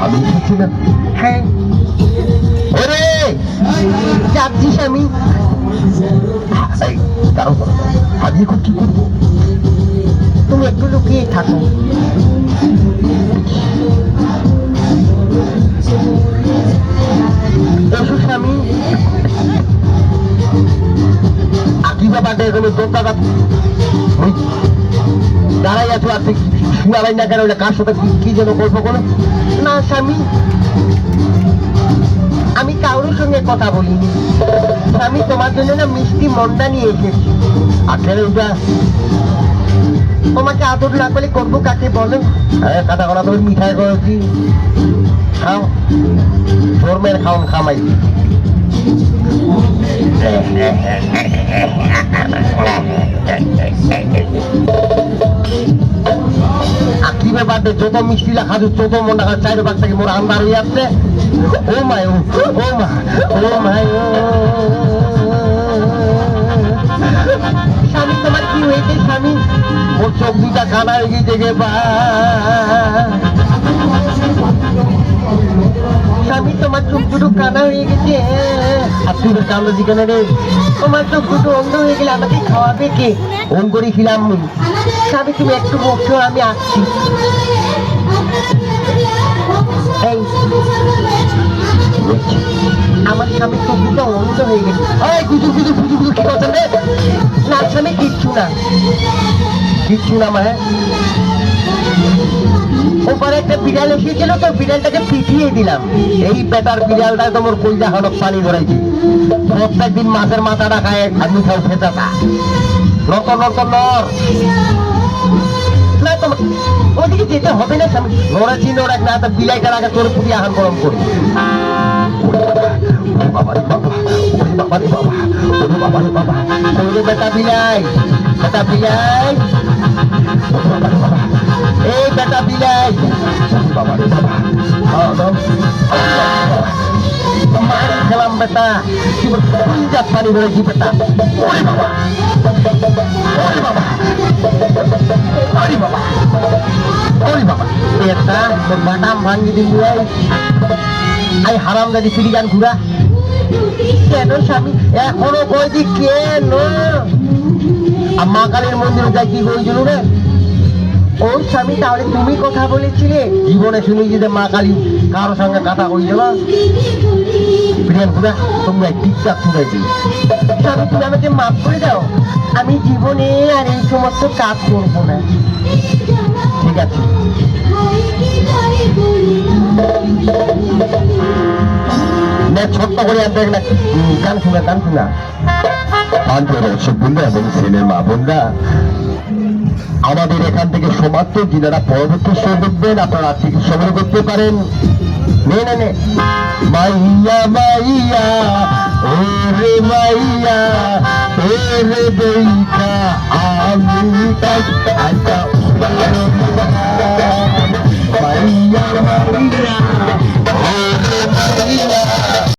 স্বামী এসেছিল? হ্যাঁ ওরে যাচ্ছি স্বামী। এই, দাঁড়াও দাঁড়াও, আমি এখন কি করবো? তুমি একটু লুকিয়ে থাকো। এসো স্বামী। কি ব্যাপারটা এখানে দোকান দাঁড়াই আছো আর শুনাবেন না কেন? কার সাথে কি যেন গল্প করো? না স্বামী, আমি কারোর সঙ্গে কথা বলিনি স্বামী। তোমার জন্য না মিষ্টি মন্ডা নিয়ে এসেছি। আর কেন ওটা? তোমাকে আদর না করলে করবো কাকে বলো? হ্যাঁ, কাটা করা তুমি মিঠাই করেছি, খাও। শর্মের খাওন খামাই। কি ব্যাপারটা? যত মিষ্টি খাচ্ছ তত মনটা খাচ্ছে, চাইর বাগ থেকে মোর আন্দার হয়ে যাচ্ছে। ও মাই ও মা, ও মাই ও। স্বামী তোমার কি হয়েছে স্বামী? ওর চোখ দুটা কানা হয়ে গিয়ে দেখে বা। স্বামী তোমার চোখ দুটো কানা হয়ে গেছে। আর তুই কান্দ যেখানে রে? তোমার চোখ দুটো অন্ধ হয়ে গেলে আমাকে খাওয়াবে কে? ফোন করে খিলাম মুই। স্বামী তুমি একটু বসো, আমি আসছি। এই আমার স্বামী চোখ দুটো অন্ধ হয়ে গেছে। এই কুচু কুচু কুচু কুচু কি করছেন রে? না স্বামী কিচ্ছু না। কিচ্ছু না মানে? ওপরে একটা বিড়াল এসেছিল তো বিড়ালটাকে পিটিয়ে দিলাম। এই বেটার বিড়ালটাই তোমার কইজা হলক পানি ধরাইছি। প্রত্যেকদিন মাছের মাথাটা খায় আর মিঠাও খেতাটা। নত নত নর না তোমার ওদিকে যেতে হবে না স্বামী। নড়ে চিন ওরা না তো বিলাইটার আগে তোর পুরি আহার গরম করি। ওরে বাবা রে বাবা, ওরে বাবা রে বাবা, ওরে বাবা রে বাবা, ওরে বেটা বিলাই, বেটা বিলাই, ওরে বাবা রে বাবা, এই বেটা বিলাই, ওরে বাবা রে বাবা, মার খেলাম বেটা, কি বলছি পানি ধরেছি বেটা, ওরে বাবা, ওরে বাবা, ওরে বাবা, ওরে বাবা, এটা বাটাম ভাঙি দিবি আই হারাম দাদি ফিরি গান ঘুরা। কেন স্বামী? এখনো কইছি কেন? আর মা কালীর মন্দিরে যাই কি কইছিল রে? ও স্বামী তাহলে তুমি কথা বলেছিলে? জীবনে শুনেছি যে মা কালী কারোর সঙ্গে কথা কইছিল। ফিরিয়ান ঘুরা তোমরা টিকটাক শুনেছি। স্বামী তুমি আমাকে মাফ করে দাও। আমি জীবনে আর এই সমস্ত কাজ করবো না। ঠিক আছে, ছোট্ট করে আর দেখ না, গান শোনা গান শোনা। দর্শক বন্ধু এবং সিনেমা বন্ধা, আমাদের এখান থেকে সমাপ্ত। যিনারা পরবর্তী শো দেখবেন আপনারা আর্থিক সংগ্রহ করতে পারেন। নে নে নে মাইয়া মাইয়া ওরে মাইয়া ওরে দেখা আমি